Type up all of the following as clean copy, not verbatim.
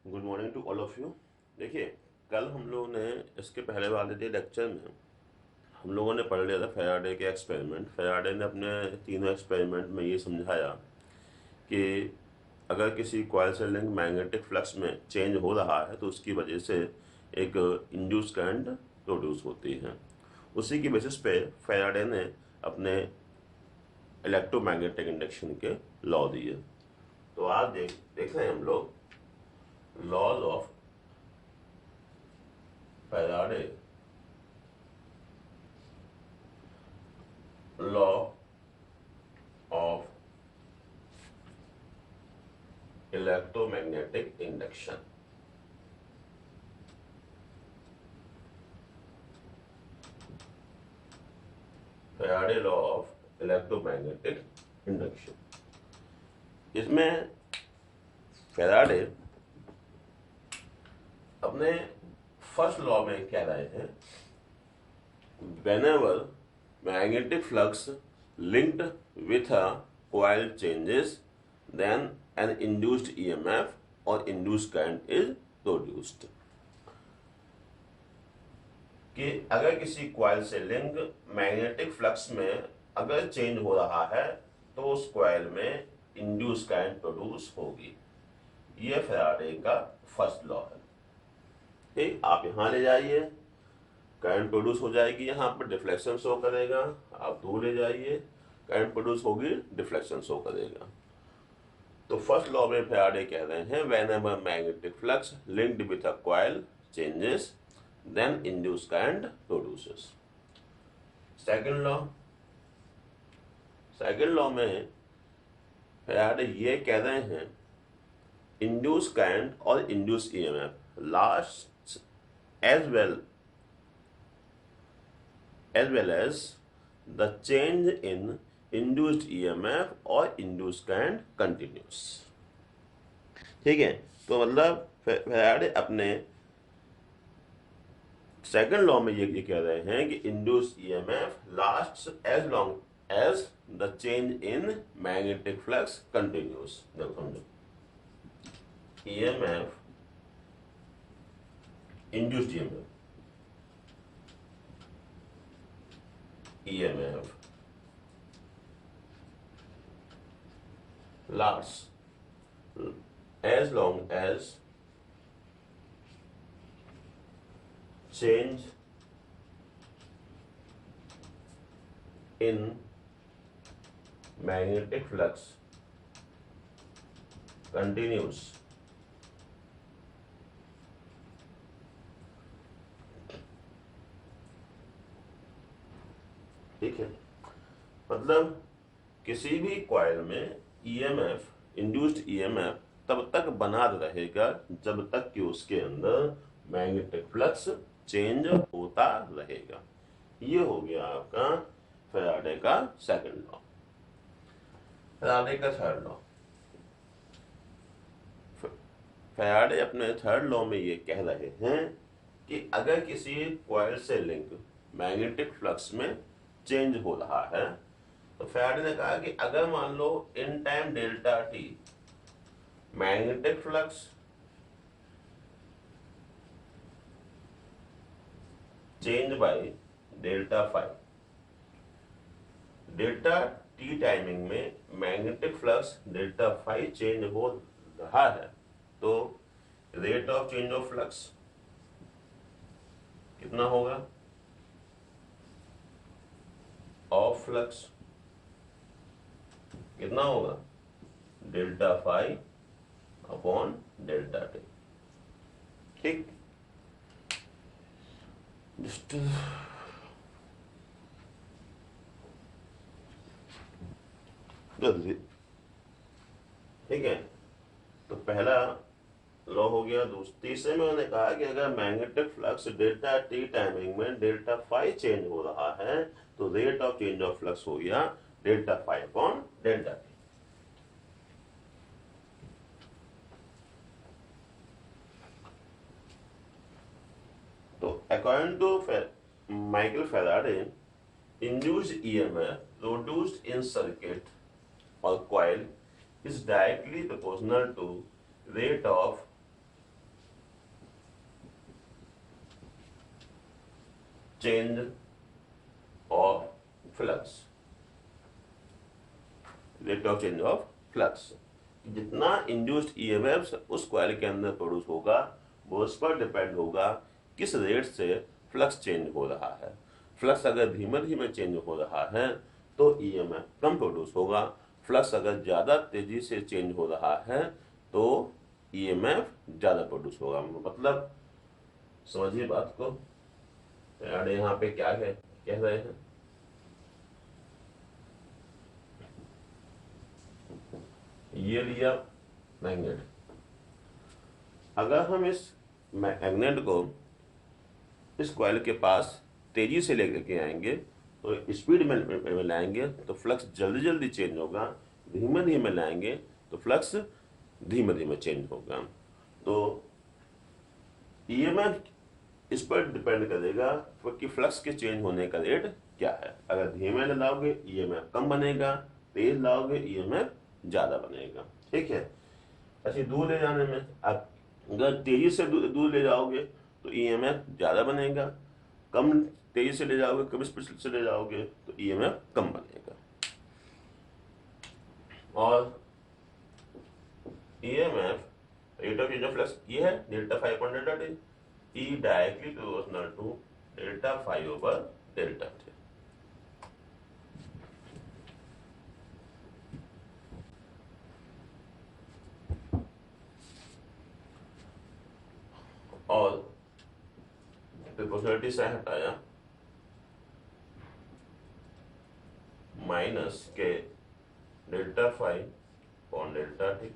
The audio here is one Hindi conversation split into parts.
Good morning to all of you. देखिए, कल हम लोगों ने इसके पहले वाले डे लेक्चर में हम लोगों ने पढ़ लिया था फेराडे के एक्सपेरिमेंट। फेराडे ने अपने तीनों एक्सपेरिमेंट में ये समझाया कि अगर किसी कॉइल से लिंक मैग्नेटिक फ्लक्स में चेंज हो रहा है तो उसकी वजह से एक इंड्यूस करंट प्रोड्यूस होती है। उसी की बेसिस पे फेराडे ने अपने इलेक्ट्रोमैग्नेटिक इंडक्शन के लॉ दिए। तो आज देख रहे हैं हम लोग laws of Faraday, law of electromagnetic induction. Faraday law of electromagnetic induction. इसमें फेराडे अपने फर्स्ट लॉ में कह रहे हैं, whenever magnetic flux linked with a coil changes, then an induced EMF or induced current is produced। कि अगर किसी कॉइल से लिंक मैग्नेटिक फ्लक्स में अगर चेंज हो रहा है तो उस कॉइल में इंड्यूस करंट प्रोड्यूस होगी। ये फेराडे का फर्स्ट लॉ है। ठीक, आप यहां ले जाइए, करंट प्रोड्यूस हो जाएगी, यहाँ पर डिफ्लेक्शन शो करेगा। आप दूर ले जाइए, करंट प्रोड्यूस होगी, डिफ्लेक्शन शो करेगा। तो फर्स्ट लॉ में फेराडे कह रहे हैं, whenever magnetic flux linked with a coil changes then induce current produces. Second law में फेराडे ये कह रहे हैं, इंड्यूस करंट और induce EMF last as well as the change in induced EMF और induced current continues। ठीक है, तो मतलब फेराडे अपने सेकंड लॉ में ये कह रहे हैं कि induced EMF lasts as long as the change in magnetic flux continues। देखो समझो, EMF induced EMF lasts as long as change in magnetic flux continues। ठीक है, मतलब किसी भी कॉइल में ईएमएफ, इंड्यूस्ड ईएमएफ तब तक बना रहेगा जब तक कि उसके अंदर मैग्नेटिक फ्लक्स चेंज होता रहेगा। ये हो गया आपका फेराडे का सेकंड लॉ। फेराडे का थर्ड लॉ, फेराडे अपने थर्ड लॉ में ये कह रहे हैं कि अगर किसी कॉइल से लिंक मैग्नेटिक फ्लक्स में चेंज हो रहा है तो फेराडे ने कहा कि अगर मान लो in time delta T magnetic flux change by delta five, delta T timing में magnetic flux delta five change हो रहा है तो rate of change of flux कितना होगा? ऑफ फ्लक्स कितना होगा? Delta five upon delta T. ठीक, ठीक है, तो पहला लॉ हो गया। तीसरे में उन्होंने कहा कि अगर magnetic flux delta T timing में डेल्टा फाइव चेंज हो रहा है तो rate of change of flux हो गया delta five upon delta T. तो according to Michael Faraday, induced EMF produced in circuit or coil is directly proportional to rate of change of flux, rate of change of flux. जितना इंड्यूस्ड ईएमएफ उस कॉइल के अंदर प्रोड्यूस होगा वो उस पर डिपेंड होगा किस रेट से फ्लक्स चेंज हो रहा है। फ्लक्स अगर धीमे धीमे चेंज हो रहा है तो ईएमएफ कम प्रोड्यूस होगा, फ्लक्स अगर ज़्यादा तेजी से चेंज हो रहा है तो ईएमएफ ज़्यादा प्रोड्यूस होगा। मतलब समझिए बात को, यार यहाँ पे क्या है कह रहे हैं, ये लिया मैग्नेट, अगर हम इस मैग्नेट को इस कॉइल के पास तेजी से लेकर के आएंगे तो स्पीड में लाएंगे तो फ्लक्स जल्दी जल्दी चेंज होगा, धीमे धीमे लाएंगे तो फ्लक्स धीमे धीमे चेंज होगा। तो ईएमएफ इस पर डिपेंड करेगा कि फ्लक्स के चेंज होने का रेट क्या है। अगर धीमे लाओगे ईएमएफ कम बनेगा, तेज लाओगे ईएमएफ ज्यादा बनेगा। ठीक है। अच्छा, दूर ले जाने में आप अगर तेजी से दूर ले जाओगे तो ईएमएफ ज्यादा बनेगा, कम तेजी से ले जाओगे, कम स्पीड से ले जाओगे तो ईएमएफ कम बनेगा। और EMF rate of change of flux ये है delta phi upon delta T, E directly proportional to delta phi over delta T. और प्रोपोर्शनलिटी से हटाया, minus K delta phi upon delta T,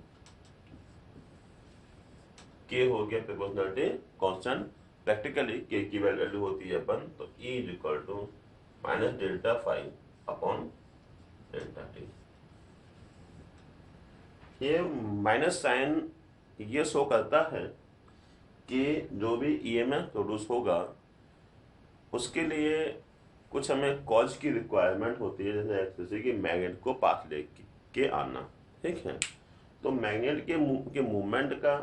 K हो गया प्रोपोर्शनलिटी कांस्टेंट, प्रैक्टिकली के की वैल्यू होती है 1, तो E is equal to minus delta phi upon delta T. ये माइनस साइन ये शो करता है कि जो भी ईएमएफ प्रोड्यूस होगा उसके लिए कुछ हमें कॉज की रिक्वायरमेंट होती है, जैसे कि मैग्नेट को पास लेके आना। ठीक है। तो मैग्नेट के मूवमेंट का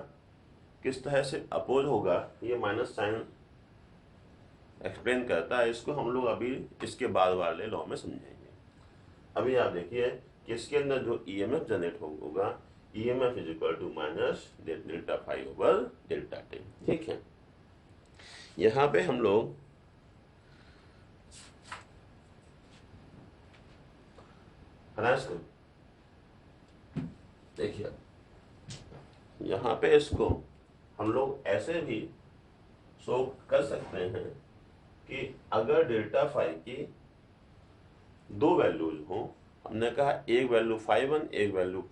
किस तरह से अपोज होगा ये माइनस साइन एक्सप्लेन करता है। इसको हम लोग अभी इसके बाद वाले लॉ में समझेंगे। अभी आप देखिए कि इसके अंदर जो ईएमएफ जनरेट होगा, EMF is equal to minus delta phi over delta T. ठीक है। यहाँ पे हम लोग देखिए, यहाँ पे इसको हम लोग ऐसे भी शो कर सकते हैं कि अगर डेल्टा फाई की दो वैल्यूज हो, हमने कहा एक वैल्यू फाई 1 एक वैल्यू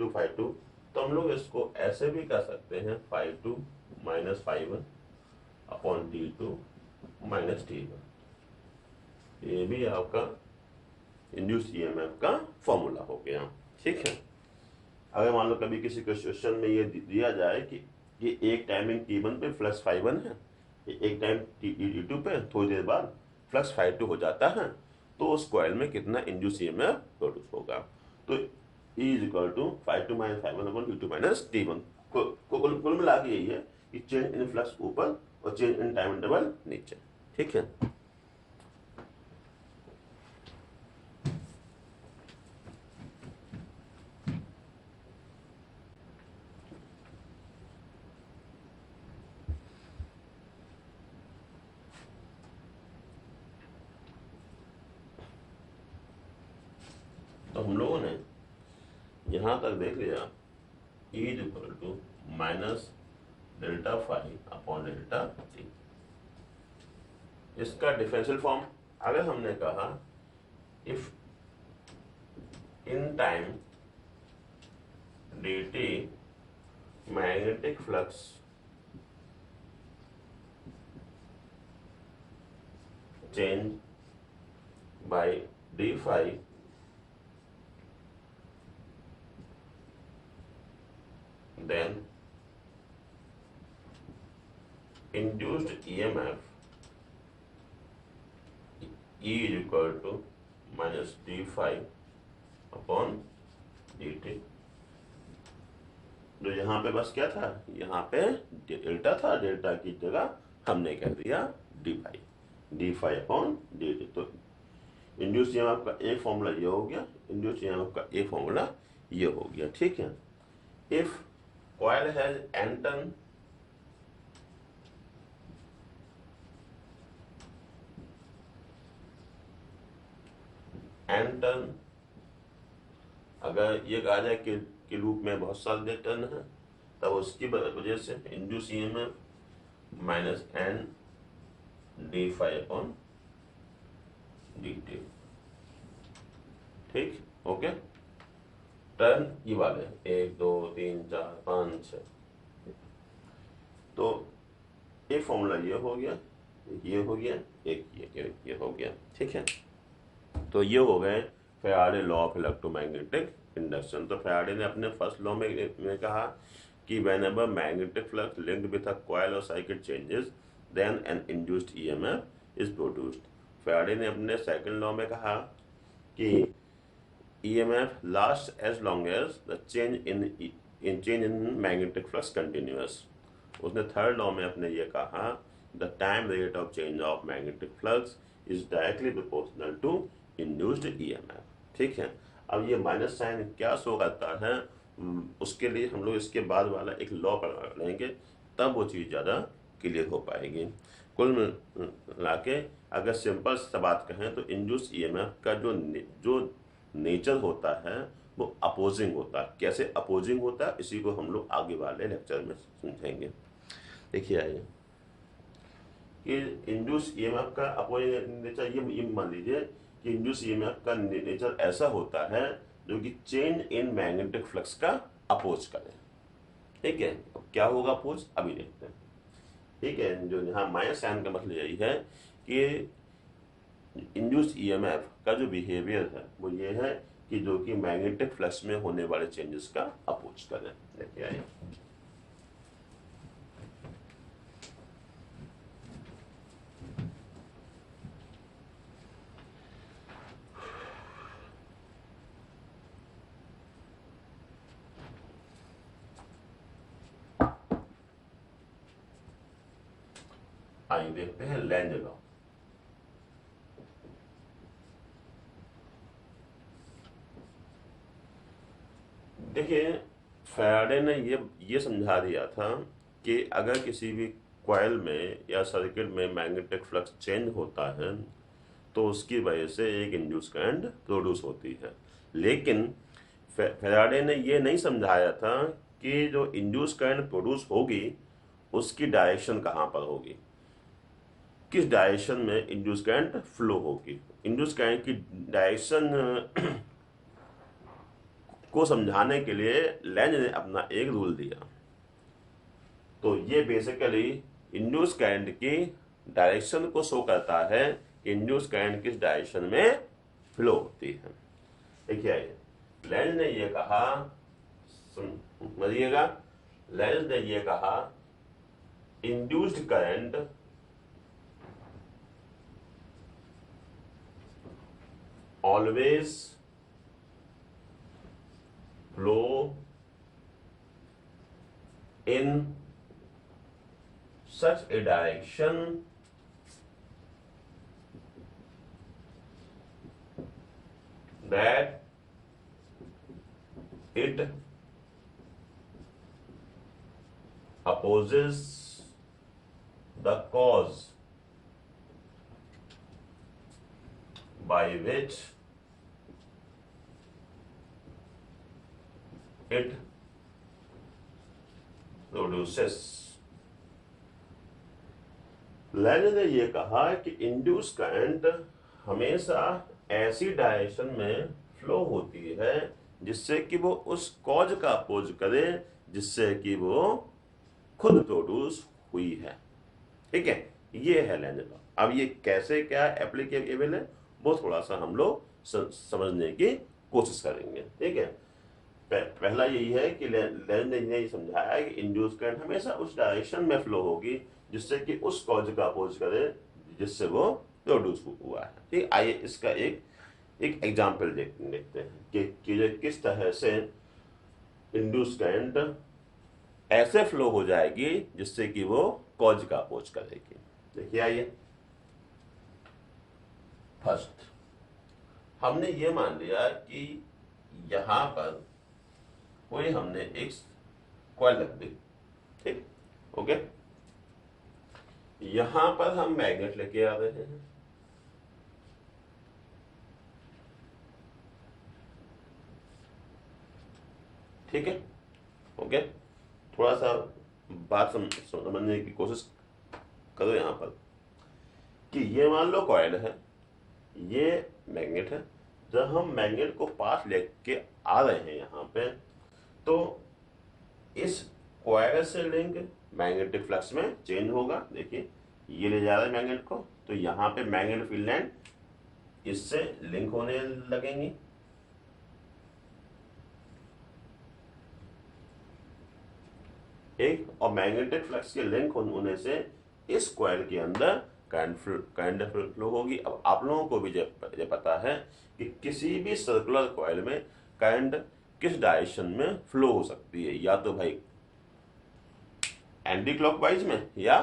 फाई 2, तो हम लोग इसको ऐसे भी कर सकते हैं phi 2 minus phi 1 upon T2 minus T1। ये भी आपका इंड्यूस्ड ईएमएफ का फॉर्मूला हो गया। ठीक है। अगर मान लो कभी किसी क्वेश्चन में ये दिया जाए कि ये एक टाइमिंग T1 पे फ्लक्स फाई 1 है, एक टाइम T2 पे थोड़ी देर बाद फ्लक्स फाई 2 हो जाता है, तो उस कॉइल में कितना इंड्यूस ईएमएफ प्रोड्यूस होगा। तो E is equal to phi 2 minus phi 1 upon T2 minus T1। कुल मिला के यही है कि चेंज इन फ्लक्स ऊपर और चेंज इन टाइम इंटरवल नीचे। ठीक है। तो हम लोगों ने यहां तक देख लिया E is equal to minus delta phi upon delta T. इसका डिफरेंशियल फॉर्म अगर हमने कहा if in time dt magnetic flux change by d phi then induced EMF E is equal to minus d phi upon dt। जो यहाँ पे बस क्या था, यहाँ पे डेल्टा था, डेल्टा की जगह हमने कह दिया डी फाई। d∅/dt। तो इंड्यूस ईएमएफ का एक फॉर्मूला ये हो गया, इंड्यूस ईएमएफ का एक फॉर्मूला ये हो गया, ठीक है। If coil has n turn अगर ये कहा जाए कि लूप में बहुत सारे टर्न है, तब उसकी वजह से इंड्यूस ईएमएफ -n d∅/dt, ठीक, ओके। टर्न ये वाले 1 2 3 4 5 6, तो एक फॉर्मूला ये हो गया, ये हो गया, एक ये हो गया, ठीक है। तो ये हो गए Faraday law of electromagnetic induction. तो फैराडे ने अपने फर्स्ट लॉ में कहा कि whenever magnetic flux linked with a coil or circuit changes, then an induced EMF is produced। Faraday ने अपने सेकंड लॉ में कहा कि EMF lasts as long as the change in magnetic flux continuous। उसने थर्ड लॉ में अपने ये कहा the time rate of change of magnetic flux is directly proportional to induced EMF, ठीक है। अब ये माइनस साइन क्या शो करता है, उसके लिए हम लोग इसके बाद वाला एक लॉ पढ़ लेंगे, तब वो चीज़ ज़्यादा क्लियर हो पाएगी। कुल मिला के अगर सिंपल सा बात कहें तो इंड्यूस ईएमएफ का जो नेचर होता है वो अपोजिंग होता है। कैसे अपोजिंग होता है इसी को हम लोग आगे वाले लेक्चर में समझेंगे। देखिए आइए कि इंड्यूस ईएमएफ का अपोजिंग नेचर, ये मान लीजिए कि इंड्यूस ईएमएफ का नेचर ऐसा होता है जो कि चेंज इन मैग्नेटिक फ्लक्स का अपोज करे, ठीक है। क्या होगा अपोज, अभी देखते हैं, ठीक है। जो यहाँ माइनस साइन का मतलब यही है कि इंड्यूस ईएमएफ का जो बिहेवियर है वो ये है कि जो कि मैग्नेटिक फ्लक्स में होने वाले चेंजेस का अपोज करें। देखिए आइए, आइए देखते हैं लेंज लॉ। देखिए फैराडे ने ये समझा दिया था कि अगर किसी भी कॉइल में या सर्किट में मैग्नेटिक फ्लक्स चेंज होता है तो उसकी वजह से एक इंड्यूस करंट प्रोड्यूस होती है। लेकिन फैराडे ने ये नहीं समझाया था कि जो इंड्यूस करंट प्रोड्यूस होगी उसकी डायरेक्शन कहाँ पर होगी, किस डायरेक्शन में इंड्यूस करंट फ्लो होगी। इंड्यूस करंट की डायरेक्शन को समझाने के लिए लेंज ने अपना एक रूल दिया। तो ये बेसिकली इंड्यूस करंट की डायरेक्शन को शो करता है कि इंड्यूस करंट किस डायरेक्शन में फ्लो होती है। देखिए आइए, लेंज ने ये कहा, समझिएगा, लेंज ने ये कहा induced current always flow in such a direction that it opposes the cause by which it produces। Length ने यह कहा कि इंड्यूस करंट हमेशा ऐसी डायरेक्शन में फ्लो होती है जिससे कि वो उस कॉज का अपोज करे जिससे कि वो खुद प्रोड्यूस हुई है, ठीक है। ये है लेंज लॉ। अब ये कैसे क्या एप्लीकेबल है वो थोड़ा सा हम लोग समझने की कोशिश करेंगे, ठीक है। पहला यही है कि लेंज ने ये समझाया कि इंड्यूस करंट हमेशा उस डायरेक्शन में फ्लो होगी जिससे कि उस कॉज का अपोज करे जिससे वो प्रोड्यूस हुआ है, ठीक। आइए इसका एक एग्जांपल देखते हैं कि किस तरह से इंड्यूस करंट ऐसे फ्लो हो जाएगी जिससे कि वो कॉज का अपोज करेगी। देखिए आइए, फर्स्ट हमने ये मान लिया कि यहां पर कोई हमने एक कॉइल रख दी, ठीक, ओके। यहां पर हम मैग्नेट लेके आ रहे हैं, ठीक है, ओके। थोड़ा सा बात समझने की कोशिश करो यहां पर कि ये मान लो कॉइल है, ये मैग्नेट है। जब हम मैग्नेट को पास लेके आ रहे हैं यहां पे, तो इस कॉइल से लिंक मैग्नेटिक फ्लक्स में चेंज होगा। देखिए ये ले जा रहा है मैग्नेट को, तो यहाँ पे मैग्नेट फील्ड लाइन इससे लिंक होने लगेंगी, एक, और मैग्नेटिक फ्लक्स के लिंक होने से इस कॉइल के अंदर करंट फ्लो होगी। अब आप लोगों को भी ये पता है कि किसी भी सर्कुलर कॉइल में करंट किस डायरेक्शन में फ्लो हो सकती है, या तो भाई एंटी क्लॉकवाइज में या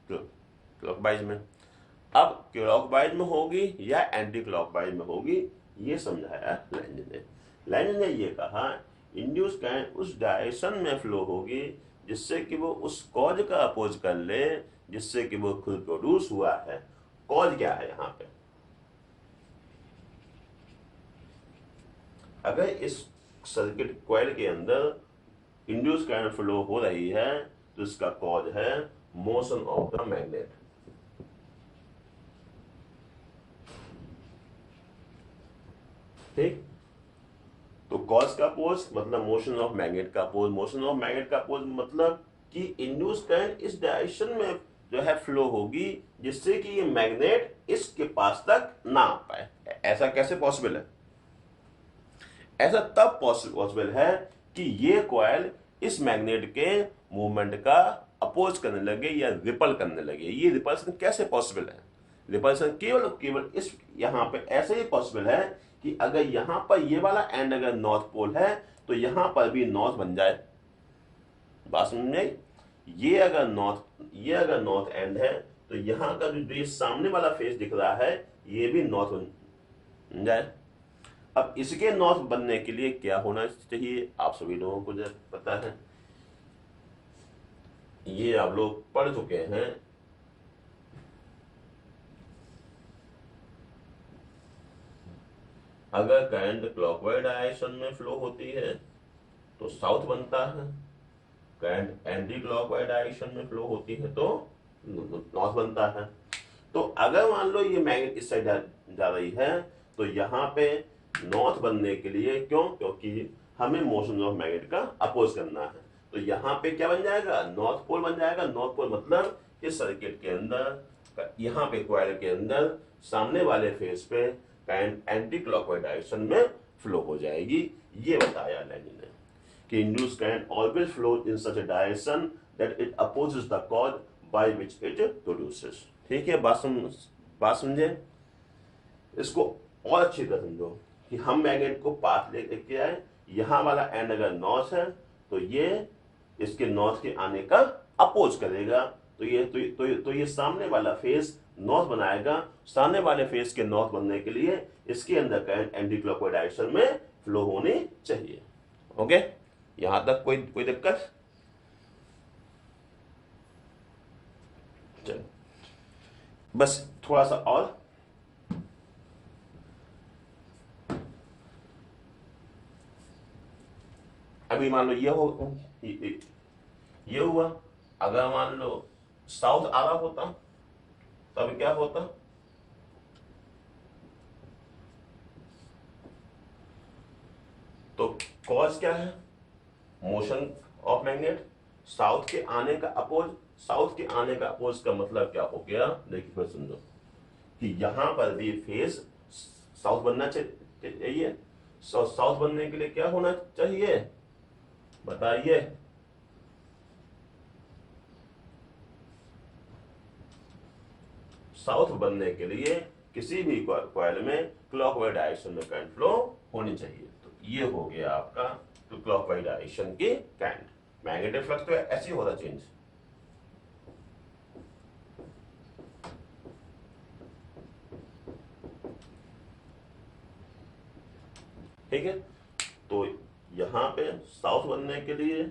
क्लॉकवाइज में। अब क्लॉकवाइज में होगी या एंटी क्लॉकवाइज में होगी, ये समझाया लेंज ने। लेंज ने ये कहा इंड्यूस करंट उस डायरेक्शन में फ्लो होगी जिससे कि वो उस कॉज का अपोज कर ले जिससे कि वो खुद प्रोड्यूस हुआ है। कॉज क्या है यहाँ पे? अगर इस सर्किट कॉइल के अंदर इंड्यूस करंट फ्लो हो रही है तो इसका कॉज है मोशन ऑफ द मैग्नेट, ठीक। तो कॉज का पोज मतलब मोशन ऑफ मैग्नेट का पोज, मोशन ऑफ मैग्नेट का पोज मतलब कि इंड्यूस करंट इस डायरेक्शन में जो है फ्लो होगी जिससे कि ये मैग्नेट इसके पास तक ना आ पाए। ऐसा कैसे पॉसिबल है? ऐसा तब पॉसिबल है कि ये कॉइल इस मैग्नेट के मूवमेंट का अपोज करने लगे या रिपल करने लगे। ये रिपल्सन कैसे पॉसिबल है? रिपल्सन केवल इस यहाँ पे ऐसे ही पॉसिबल है कि अगर यहाँ पर ये वाला एंड अगर नॉर्थ पोल है तो यहाँ पर भी नॉर्थ बन जाए। बात समझ में आई? ये अगर नॉर्थ एंड है तो यहाँ का जो ये सामने वाला फेस दिख रहा है ये भी नॉर्थ बन जाए। अब इसके नॉर्थ बनने के लिए क्या होना चाहिए आप सभी लोगों को पता है, ये आप लोग पढ़ चुके हैं। अगर करंट क्लॉकवाइज डायरेक्शन में फ्लो होती है तो साउथ बनता है, करंट एंटी क्लॉकवाइज डायरेक्शन में फ्लो होती है तो नॉर्थ बनता है। तो अगर मान लो ये मैग्नेट इस साइड जा रही है तो यहाँ पे नॉर्थ बनने के लिए क्योंकि हमें मोशन ऑफ मैग्नेट का अपोज करना है, तो यहाँ पे क्या बन जाएगा? नॉर्थ पोल बन जाएगा। नॉर्थ पोल मतलब इस सर्किट के अंदर यहाँ पे कॉइल के अंदर सामने वाले फेस पे करंट एंटी क्लॉकवाइज डायरेक्शन में फ्लो हो जाएगी। ये बताया लेंज ने कि induce current always flow in such a direction that it opposes the cause by which it produces. ठीक है, बात समझे? इसको और अच्छी तरह समझो कि हम मैग्नेट को पास लेके आए, यहाँ वाला एंड अगर नॉर्थ है तो ये इसके नॉर्थ के आने का अपोज करेगा, तो ये सामने वाला फेस नॉर्थ बनाएगा। सामने वाले फेस के नॉर्थ बनने के लिए इसके अंदर करंट एंटी क्लॉकवाइज डायरेक्शन में फ्लो होनी चाहिए। ओके, यहां तक कोई दिक्कत? चलो बस थोड़ा सा और। अभी मान लो ये हुआ, अगर मान लो साउथ आ रहा होता तब क्या होता? तो कॉज क्या है? Motion of magnet. साउथ के आने का अपोज, साउथ के आने का अपोज का मतलब क्या हो गया? देखिए फिर समझो कि यहां पर भी फेस साउथ बनना चाहिए। साउथ बनने के लिए क्या होना चाहिए बताइए? साउथ बनने के लिए किसी भी कॉइल में क्लॉकवाइज डायरेक्शन में करंट फ्लो होनी चाहिए। तो ये हो गया आपका तो क्लॉकवाइज डायरेक्शन की करंट। मैग्नेटिक फ्लक्स तो ऐसे ही होता चेंज। ठीक है। तो यहाँ पे साउथ बनने के लिए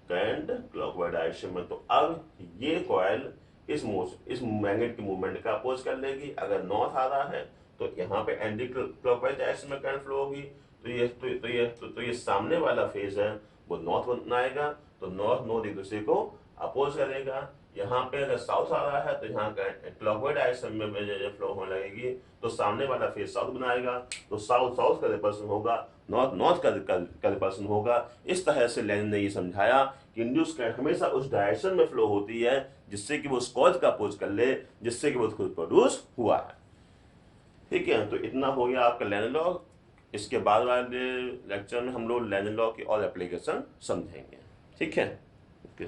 करंट क्लॉकवाइज डायरेक्शन में, तो अब ये कॉइल इस मैग्नेट की मूवमेंट का अपोज कर लेगी। अगर नॉर्थ आ रहा है तो यहाँ पे एंटी क्लॉकवाइज डायरेक्शन में करंट फ्लो होगी। तो ये सामने वाला फेज है वो नॉर्थ बनाएगा, तो नॉर्थ नॉर्थ एक दूसरे को अपोज करेगा। यहाँ पे अगर साउथ आ रहा है तो यहाँ क्लॉकवाइज डायरेक्शन में फ्लो होने लगेगी, तो सामने वाला फेज साउथ बनाएगा, तो साउथ साउथ का रिपल्सन होगा, नॉर्थ नॉर्थ का रिपल्सन होगा। इस तरह से लेनिन ने ये समझाया कि इंड्यूस करंट हमेशा उस डायरेक्शन में फ्लो होती है जिससे कि वो उस कॉज का अपोज कर ले जिससे कि वो खुद प्रोड्यूस हुआ है। ठीक है, तो इतना हो गया आपका लेनिन लॉ। इसके बाद वाले लेक्चर में हम लोग लेनिन लॉ की और एप्लीकेशन समझेंगे। ठीक है, ओके।